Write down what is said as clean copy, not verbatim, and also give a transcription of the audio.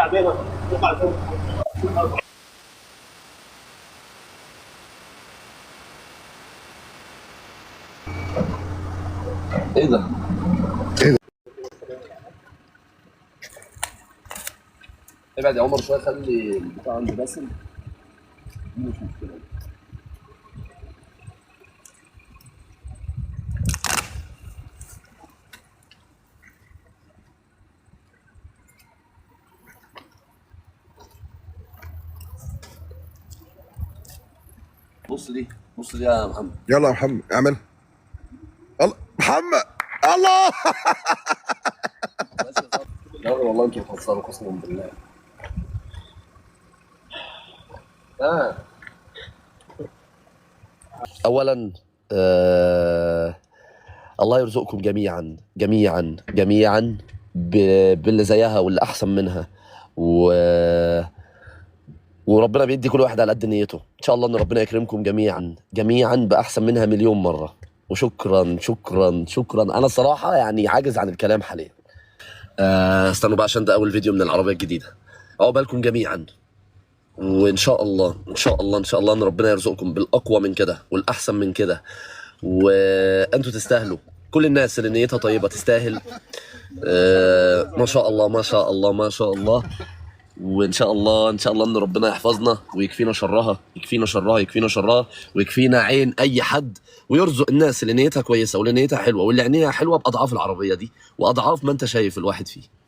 ايه ده؟ ابعد يا عمر شويه، خلي البتاع عندي باسل. دي مش مشكله. بص دي، بص دي يا محمد. يلا يا محمد اعمل. الله محمد، الله. لا والله انتوا بتهزروا قسما بالله. اولا الله يرزقكم جميعا جميعا جميعا باللي زيها واللي احسن منها، وربنا بيدي كل واحد على قد نيته. ان شاء الله ان ربنا يكرمكم جميعا جميعا باحسن منها مليون مره. وشكرا شكرا شكرا. انا الصراحه يعني عاجز عن الكلام حاليا. استنوا بقى عشان ده اول فيديو من العربيه الجديده. عقبالكم جميعا، وان شاء الله ان شاء الله ان شاء الله ان ربنا يرزقكم بالاقوى من كده والاحسن من كده، وانتوا تستاهلوا. كل الناس اللي نيتها طيبه تستاهل. ما شاء الله ما شاء الله ما شاء الله. وان شاء الله ان شاء الله ان ربنا يحفظنا ويكفينا شرها، يكفينا شرها، يكفينا شرها، ويكفينا عين اي حد، ويرزق الناس اللي نيتها كويسه واللي نيتها حلوه واللي عينيها حلوه باضعاف العربيه دي واضعاف ما انت شايف الواحد فيه.